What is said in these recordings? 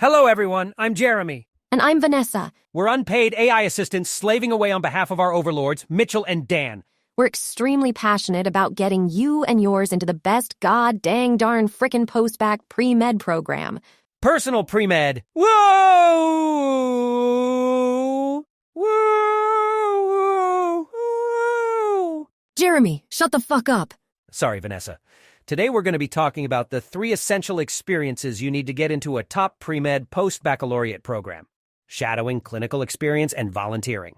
Hello, everyone. I'm Jeremy. And I'm Vanessa. We're unpaid AI assistants slaving away on behalf of our overlords, Mitchell and Dan. We're extremely passionate about getting you and yours into the best god-dang darn frickin' Post-Bacc Premed program. Personal Premed. Whoa! Whoa! Whoa! Jeremy, shut the fuck up. Sorry, Vanessa. Today we're going to be talking about the 3 essential experiences you need to get into a top Premed post-baccalaureate program: shadowing, clinical experience, and volunteering.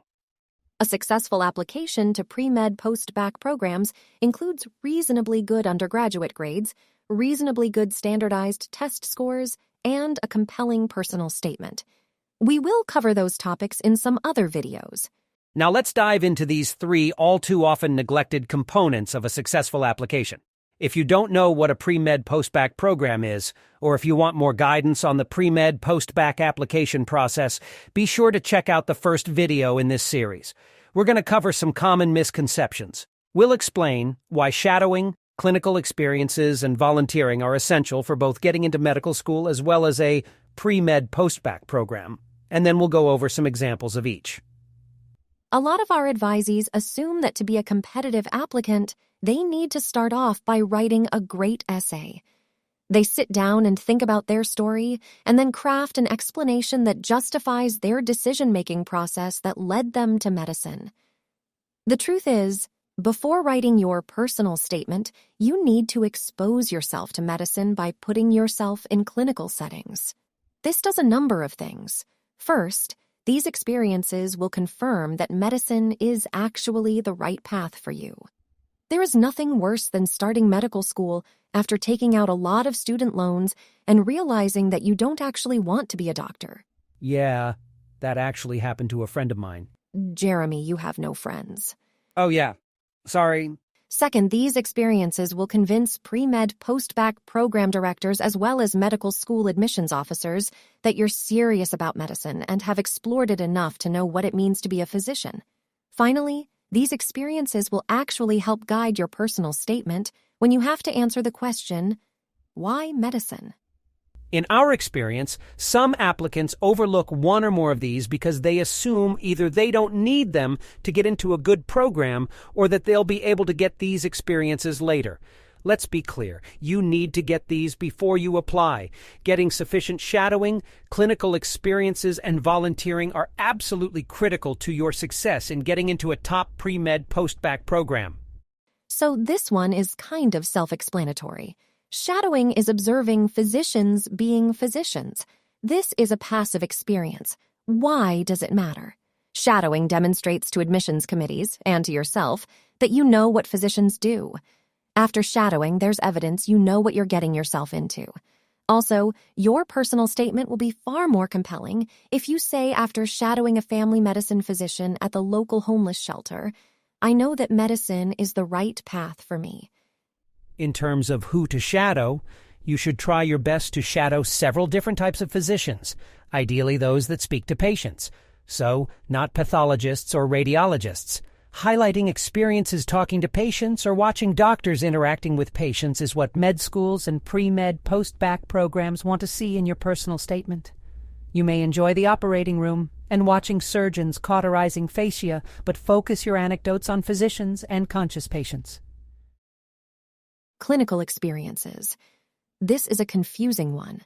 A successful application to Premed post-Bacc programs includes reasonably good undergraduate grades, reasonably good standardized test scores, and a compelling personal statement. We will cover those topics in some other videos. Now let's dive into these 3 all-too-often neglected components of a successful application. If you don't know what a Premed post-Bacc program is, or if you want more guidance on the Premed post-Bacc application process, be sure to check out the first video in this series. We're going to cover some common misconceptions. We'll explain why shadowing, clinical experiences, and volunteering are essential for both getting into medical school as well as a Premed post-Bacc program, and then we'll go over some examples of each. A lot of our advisees assume that to be a competitive applicant, they need to start off by writing a great essay. They sit down and think about their story and then craft an explanation that justifies their decision-making process that led them to medicine. The truth is, before writing your personal statement, you need to expose yourself to medicine by putting yourself in clinical settings. This does a number of things. First, these experiences will confirm that medicine is actually the right path for you. There is nothing worse than starting medical school after taking out a lot of student loans and realizing that you don't actually want to be a doctor. Yeah, that actually happened to a friend of mine. Jeremy, you have no friends. Oh yeah, sorry. Second, these experiences will convince Premed post-Bacc program directors as well as medical school admissions officers that you're serious about medicine and have explored it enough to know what it means to be a physician. Finally, these experiences will actually help guide your personal statement when you have to answer the question, why medicine? In our experience, some applicants overlook one or more of these because they assume either they don't need them to get into a good program or that they'll be able to get these experiences later. Let's be clear, you need to get these before you apply. Getting sufficient shadowing, clinical experiences, and volunteering are absolutely critical to your success in getting into a top Premed post-Bacc program. So this one is kind of self-explanatory. Shadowing is observing physicians being physicians. This is a passive experience. Why does it matter? Shadowing demonstrates to admissions committees, and to yourself, that you know what physicians do. After shadowing, there's evidence you know what you're getting yourself into. Also, your personal statement will be far more compelling if you say after shadowing a family medicine physician at the local homeless shelter, I know that medicine is the right path for me. In terms of who to shadow, you should try your best to shadow several different types of physicians, ideally those that speak to patients. So, not pathologists or radiologists. Highlighting experiences talking to patients or watching doctors interacting with patients is what med schools and pre-med post-Bacc programs want to see in your personal statement. You may enjoy the operating room and watching surgeons cauterizing fascia, but focus your anecdotes on physicians and conscious patients. Clinical experiences. This is a confusing one.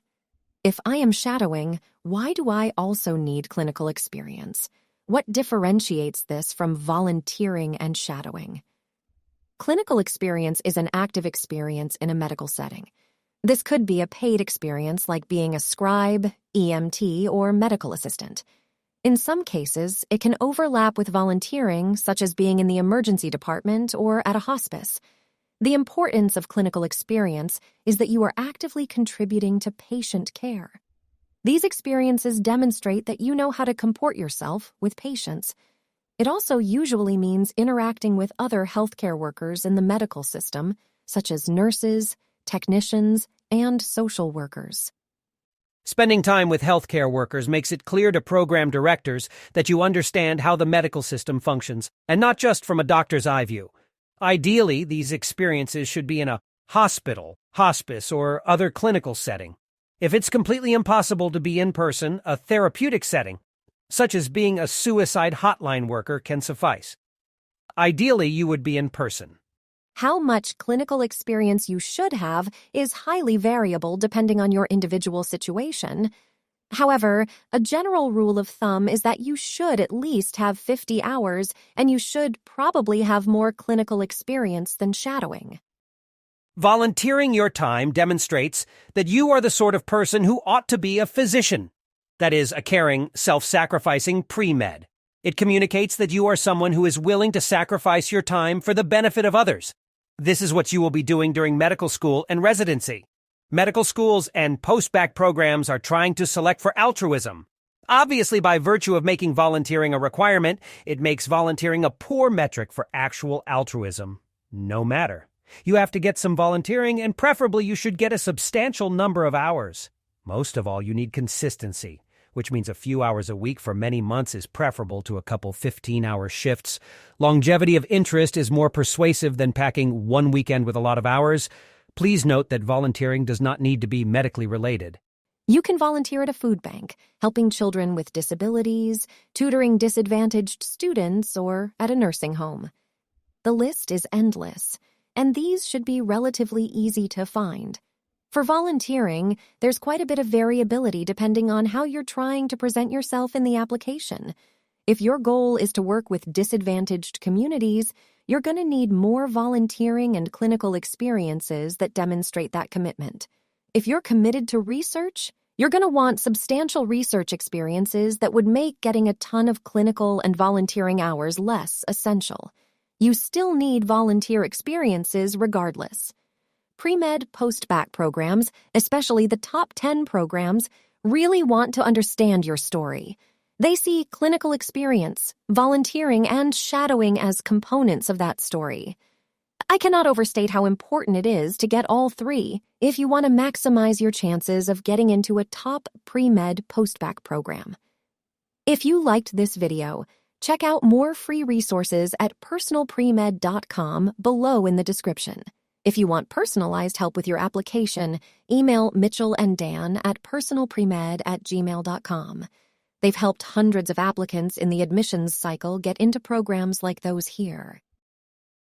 If I am shadowing, why do I also need clinical experience? What differentiates this from volunteering and shadowing? Clinical experience is an active experience in a medical setting. This could be a paid experience like being a scribe, EMT, or medical assistant. In some cases, it can overlap with volunteering, such as being in the emergency department or at a hospice. The importance of clinical experience is that you are actively contributing to patient care. These experiences demonstrate that you know how to comport yourself with patients. It also usually means interacting with other healthcare workers in the medical system, such as nurses, technicians, and social workers. Spending time with healthcare workers makes it clear to program directors that you understand how the medical system functions, and not just from a doctor's eye view. Ideally, these experiences should be in a hospital, hospice, or other clinical setting. If it's completely impossible to be in person, a therapeutic setting, such as being a suicide hotline worker, can suffice. Ideally, you would be in person. How much clinical experience you should have is highly variable depending on your individual situation. However, a general rule of thumb is that you should at least have 50 hours, and you should probably have more clinical experience than shadowing. Volunteering your time demonstrates that you are the sort of person who ought to be a physician. That is, a caring, self-sacrificing pre-med. It communicates that you are someone who is willing to sacrifice your time for the benefit of others. This is what you will be doing during medical school and residency. Medical schools and post-Bacc programs are trying to select for altruism. Obviously, by virtue of making volunteering a requirement, it makes volunteering a poor metric for actual altruism. No matter. You have to get some volunteering, and preferably you should get a substantial number of hours. Most of all, you need consistency, which means a few hours a week for many months is preferable to a couple 15-hour shifts. Longevity of interest is more persuasive than packing one weekend with a lot of hours. Please note that volunteering does not need to be medically related. You can volunteer at a food bank, helping children with disabilities, tutoring disadvantaged students, or at a nursing home. The list is endless, and these should be relatively easy to find. For volunteering, there's quite a bit of variability depending on how you're trying to present yourself in the application. If your goal is to work with disadvantaged communities, you're going to need more volunteering and clinical experiences that demonstrate that commitment. If you're committed to research, you're going to want substantial research experiences that would make getting a ton of clinical and volunteering hours less essential. You still need volunteer experiences regardless. Pre-med post-Bacc programs, especially the top 10 programs, really want to understand your story. They see clinical experience, volunteering, and shadowing as components of that story. I cannot overstate how important it is to get all three if you want to maximize your chances of getting into a top pre-med post-Bacc program. If you liked this video, check out more free resources at personalpremed.com below in the description. If you want personalized help with your application, email Mitchell and Dan at personalpremed@gmail.com. They've helped hundreds of applicants in the admissions cycle get into programs like those here.